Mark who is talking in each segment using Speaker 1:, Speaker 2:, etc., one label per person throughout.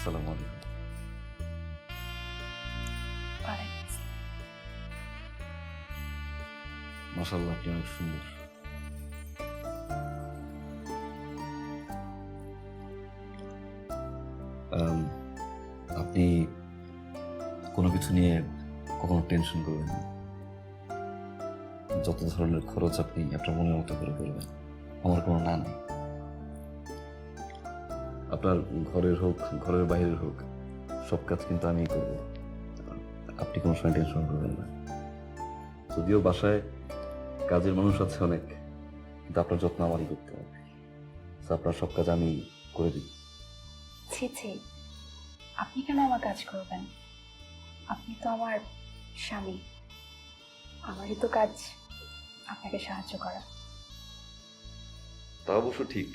Speaker 1: আসসালামু আলাইকুম। মাশাআল্লাহ, আপনি অনেক সুন্দর। আপনি কোনো কিছু নিয়ে কখনো টেনশন করবেন না। যত ধরনের খরচ আপনি আপনার মনের মতো করে করবেন, আমার কোনো না নেই। আপনার ঘরের হোক, ঘরের বাইরের হোক, সব কাজ কিন্তু আমিই করব। আপনি কোনো সময় টেনশন করবেন না। যদিও বাসায় কাজের মানুষ আছে অনেক, কিন্তু আপনার যত্ন আমারই করতে হবে। আপনার সব কাজ আমি করে দিই।
Speaker 2: ছি ছি, আপনি কেন আমার কাজ করবেন? আপনি তো আমার স্বামী, আমারই তো কাজ আপনাকে সাহায্য করা।
Speaker 1: তা অবশ্য ঠিক,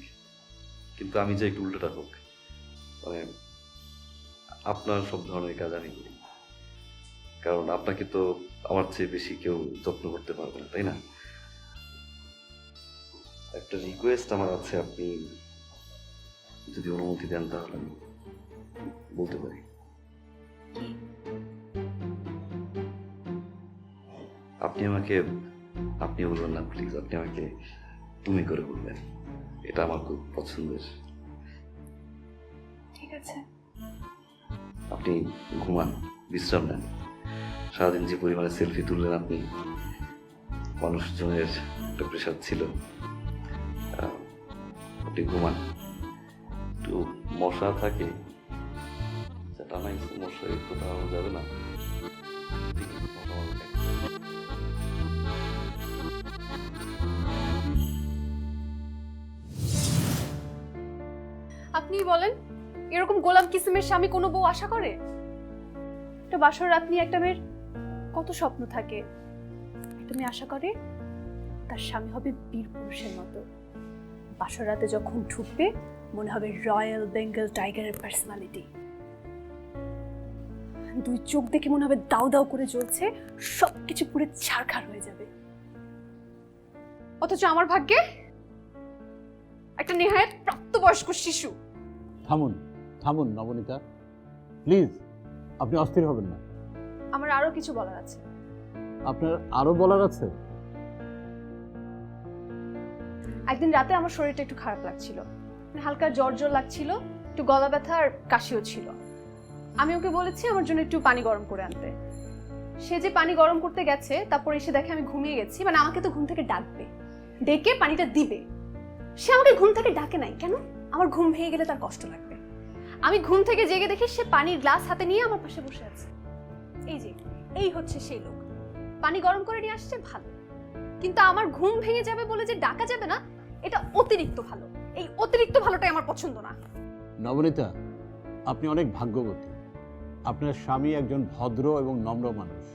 Speaker 1: কিন্তু আমি যে একটু উল্টোটা হোক, মানে আপনার সব ধরনের কাজ আমি করি, কারণ আপনাকে তো আমার চেয়ে বেশি কেউ যত্ন করতে পারবে না, তাই না? একটা রিকোয়েস্ট আমার আছে, আপনি যদি অনুমতি দেন তাহলে আমি বলতে পারি। আপনি আমাকে আপনি বলবেন না প্লিজ, আপনি আমাকে তুমি করে বলবেন, এটা আমার খুব পছন্দের।
Speaker 2: ঠিক আছে।
Speaker 1: আপনি ঘুমান, বিশ্রাম নেন। সারাদিন যে পরিমাণে সেলফি তুললেন আপনি, মানুষজনের একটা প্রেশার ছিল। আপনি ঘুমান। একটু মশা থাকে, টানা মশা একটু টানানো যাবে না?
Speaker 3: আপনি বলেন, এরকম গোলাম কিসিমের স্বামী কোনো বউ আশা করে? একটা বাসর রাত নিয়ে একটা মেয়ের কত স্বপ্ন থাকে। একটা মেয়ে আশা করে তার স্বামী হবে বীর পুরুষের মতো। বাসর রাতে যখন ঢুকবে মনে হবে রয়্যাল বেঙ্গল টাইগারের পার্সোনালিটি। দুই চোখ দেখে মনে হবে দাউ দাউ করে জ্বলছে, সবকিছু পুরো ছারখার হয়ে যাবে। অথচ আমার ভাগ্যে একটা নেহায়েত প্রাপ্তবয়স্ক শিশু।
Speaker 4: থামুন থামুন নবনীতা, প্লিজ, আপনি অস্থির হবেন না।
Speaker 3: আমার আরো কিছু বলার আছে।
Speaker 4: আপনার আরো বলার আছে?
Speaker 3: একদিন রাতে আমার শরীরটা একটু খারাপ লাগছিল, হালকা জ্বর জ্বর লাগছিল, একটু গলা ব্যথা আর কাশিও ছিল। আমি ওকে বলেছি আমার জন্য একটু পানি গরম করে আনতে। সে যে পানি গরম করতে গেছে, তারপর এসে দেখে আমি ঘুমিয়ে গেছি। মানে আমাকে তো ঘুম থেকে ডাকবে, ডেকে পানিটা দিবে। সে আমাকে ঘুম থেকে ডাকে নাই কেন? আমার ঘুম ভেঙে গেলে তার কষ্ট লাগবে। আমি ঘুম থেকে জেগে দেখি সে পানির গ্লাস হাতে নিয়ে আমার পাশে বসে আছে। এই যে, এই হচ্ছে সেই লোক। পানি গরম করে নিয়ে আসছে ভালো, কিন্তু আমার ঘুম ভেঙে যাবে বলে যে ডাকা যাবে না, এটা অতিরিক্ত ভালো। এই অতিরিক্ত ভালোটাই আমার পছন্দ না।
Speaker 4: নবনীতা, আপনি অনেক ভাগ্যবতী। আপনার স্বামী একজন ভদ্র এবং নম্র মানুষ।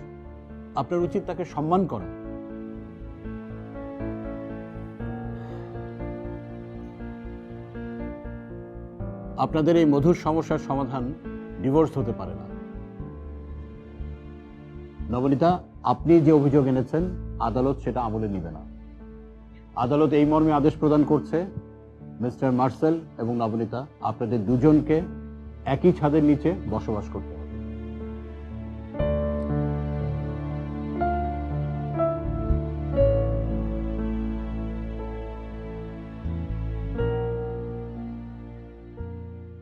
Speaker 4: আপনার উচিত তাকে সম্মান করা। আপনাদের এই মধুর সমস্যার সমাধান ডিভোর্স হতে পারে না। নবনীতা, আপনি যে অভিযোগ এনেছেন আদালত সেটা আমলে নিবে না। আদালত এই মর্মে আদেশ প্রদান করছে, মিস্টার মার্সেল এবং নবনীতা, আপনাদের দুজনকে একই ছাদের নিচে বসবাস করতে হবে।